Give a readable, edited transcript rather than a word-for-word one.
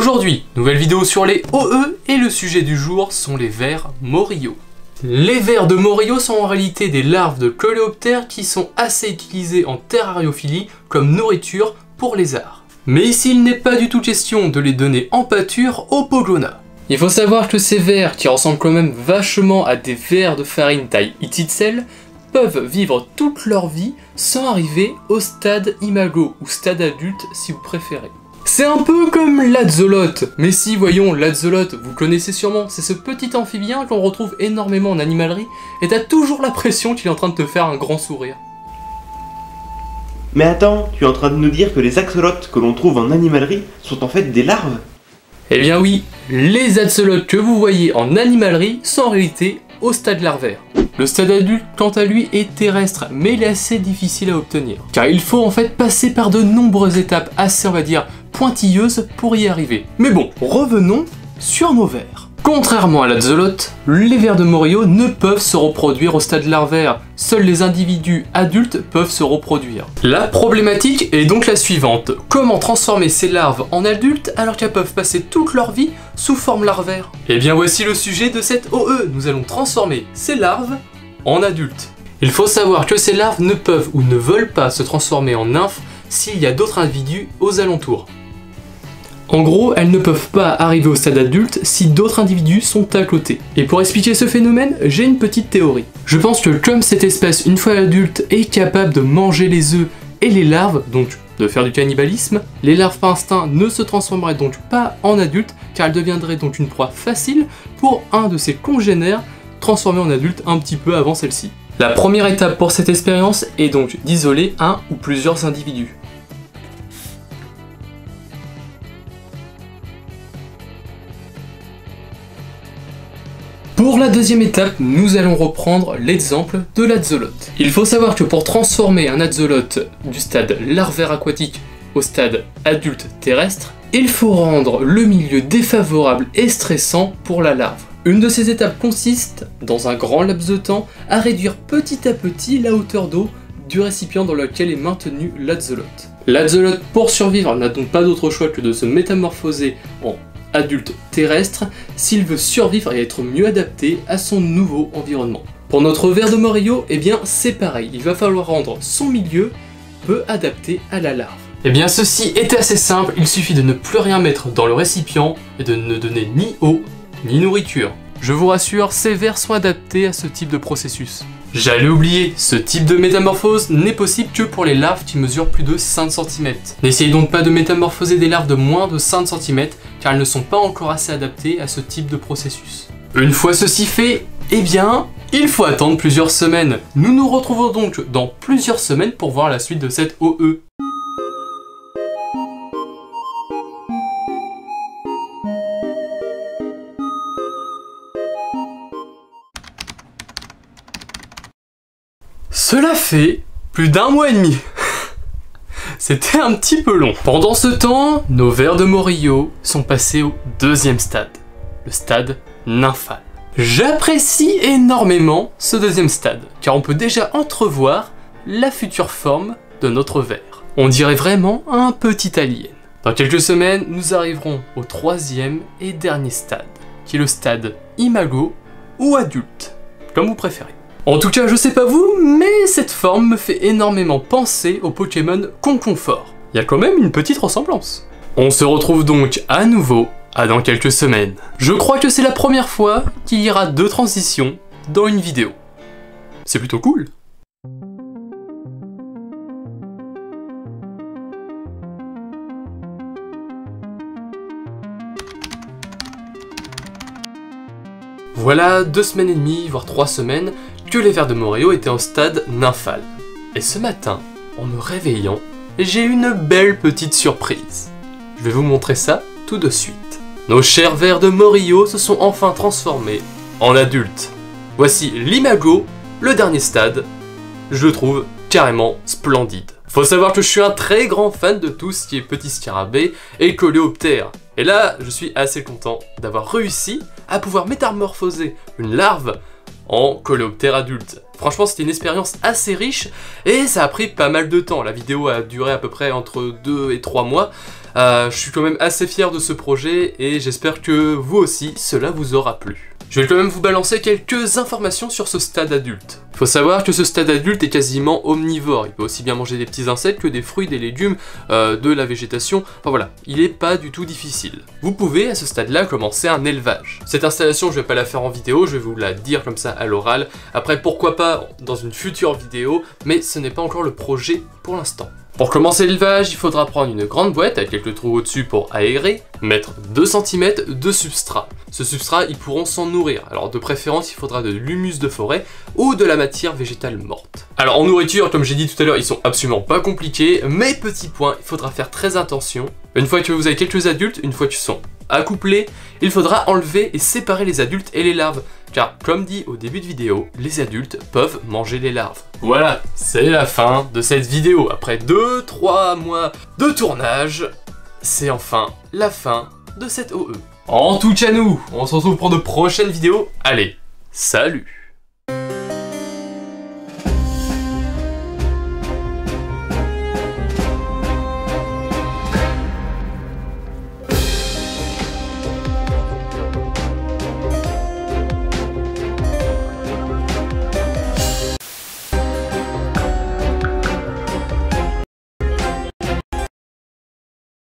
Aujourd'hui, nouvelle vidéo sur les OE et le sujet du jour sont les vers Morio. Les vers de Morio sont en réalité des larves de coléoptères qui sont assez utilisées en terrariophilie comme nourriture pour lézards. Mais ici il n'est pas du tout question de les donner en pâture aux Pogona. Il faut savoir que ces vers, qui ressemblent quand même vachement à des vers de farine taille Ititzel, peuvent vivre toute leur vie sans arriver au stade imago ou stade adulte si vous préférez. C'est un peu comme l'adzolote, mais si, voyons, l'adzolote, vous connaissez sûrement, c'est ce petit amphibien qu'on retrouve énormément en animalerie, et t'as toujours l'impression qu'il est en train de te faire un grand sourire. Mais attends, tu es en train de nous dire que les axolotes que l'on trouve en animalerie sont en fait des larves? Eh bien oui, les axolotes que vous voyez en animalerie sont en réalité au stade larvaire. Le stade adulte, quant à lui, est terrestre, mais il est assez difficile à obtenir. Car il faut en fait passer par de nombreuses étapes assez, on va dire, pointilleuses pour y arriver. Mais bon, revenons sur nos vers. Contrairement à l'axolote, les vers de Morio ne peuvent se reproduire au stade larvaire. Seuls les individus adultes peuvent se reproduire. La problématique est donc la suivante. Comment transformer ces larves en adultes alors qu'elles peuvent passer toute leur vie sous forme larvaire? Et bien voici le sujet de cette OE. Nous allons transformer ces larves en adultes. Il faut savoir que ces larves ne peuvent ou ne veulent pas se transformer en nymphes s'il y a d'autres individus aux alentours. En gros, elles ne peuvent pas arriver au stade adulte si d'autres individus sont à côté. Et pour expliquer ce phénomène, j'ai une petite théorie. Je pense que comme cette espèce, une fois adulte, est capable de manger les œufs et les larves, donc de faire du cannibalisme, les larves par instinct ne se transformeraient donc pas en adultes, car elles deviendraient donc une proie facile pour un de ses congénères transformé en adulte un petit peu avant celle-ci. La première étape pour cette expérience est donc d'isoler un ou plusieurs individus. Pour la deuxième étape, nous allons reprendre l'exemple de l'axolote. Il faut savoir que pour transformer un axolote du stade larvaire aquatique au stade adulte terrestre, il faut rendre le milieu défavorable et stressant pour la larve. Une de ces étapes consiste, dans un grand laps de temps, à réduire petit à petit la hauteur d'eau du récipient dans lequel est maintenu l'axolote. L'axolote, pour survivre, n'a donc pas d'autre choix que de se métamorphoser en adulte terrestre s'il veut survivre et être mieux adapté à son nouveau environnement. Pour notre ver de Morio, eh bien c'est pareil, il va falloir rendre son milieu peu adapté à la larve. Eh bien ceci est assez simple, il suffit de ne plus rien mettre dans le récipient et de ne donner ni eau ni nourriture. Je vous rassure, ces vers sont adaptés à ce type de processus. J'allais oublier, ce type de métamorphose n'est possible que pour les larves qui mesurent plus de 5 cm. N'essayez donc pas de métamorphoser des larves de moins de 5 cm car elles ne sont pas encore assez adaptées à ce type de processus. Une fois ceci fait, eh bien, il faut attendre plusieurs semaines. Nous nous retrouvons donc dans plusieurs semaines pour voir la suite de cette OE. Cela fait plus d'un mois et demi. C'était un petit peu long. Pendant ce temps, nos vers de Morio sont passés au deuxième stade, le stade nymphal. J'apprécie énormément ce deuxième stade, car on peut déjà entrevoir la future forme de notre ver. On dirait vraiment un petit alien. Dans quelques semaines, nous arriverons au troisième et dernier stade, qui est le stade imago ou adulte, comme vous préférez. En tout cas, je sais pas vous, mais cette forme me fait énormément penser au Pokémon Conconfort. Il y a quand même une petite ressemblance. On se retrouve donc à nouveau dans quelques semaines. Je crois que c'est la première fois qu'il y aura deux transitions dans une vidéo. C'est plutôt cool. Voilà 2 semaines et demie, voire 3 semaines, que les vers de Morio étaient au stade nymphal. Et ce matin, en me réveillant, j'ai une belle petite surprise. Je vais vous montrer ça tout de suite. Nos chers vers de Morio se sont enfin transformés en adultes. Voici l'imago, le dernier stade. Je le trouve carrément splendide. Faut savoir que je suis un très grand fan de tout ce qui est petit scarabée et coléoptère. Et là, je suis assez content d'avoir réussi à pouvoir métamorphoser une larve en coléoptère adulte. Franchement, c'était une expérience assez riche et ça a pris pas mal de temps. La vidéo a duré à peu près entre 2 et 3 mois. Je suis quand même assez fier de ce projet et j'espère que vous aussi, cela vous aura plu. Je vais quand même vous balancer quelques informations sur ce stade adulte. Il faut savoir que ce stade adulte est quasiment omnivore. Il peut aussi bien manger des petits insectes que des fruits, des légumes, de la végétation. Enfin voilà, il est pas du tout difficile. Vous pouvez à ce stade-là commencer un élevage. Cette installation, je vais pas la faire en vidéo, je vais vous la dire comme ça à l'oral. Après, pourquoi pas dans une future vidéo, mais ce n'est pas encore le projet pour l'instant. Pour commencer l'élevage, il faudra prendre une grande boîte avec quelques trous au-dessus pour aérer, mettre 2 cm de substrat. Ce substrat, ils pourront s'en nourrir. Alors de préférence, il faudra de l'humus de forêt ou de la matière végétale morte. Alors en nourriture, comme j'ai dit tout à l'heure, ils sont absolument pas compliqués, mais petit point, il faudra faire très attention. Une fois que vous avez quelques adultes, une fois qu'ils sont accouplés, il faudra enlever et séparer les adultes et les larves. Car, comme dit au début de vidéo, les adultes peuvent manger les larves. Voilà, c'est la fin de cette vidéo. Après 2-3 mois de tournage, c'est enfin la fin de cette OE. En tout cas nous, on se retrouve pour de prochaines vidéos. Allez, salut!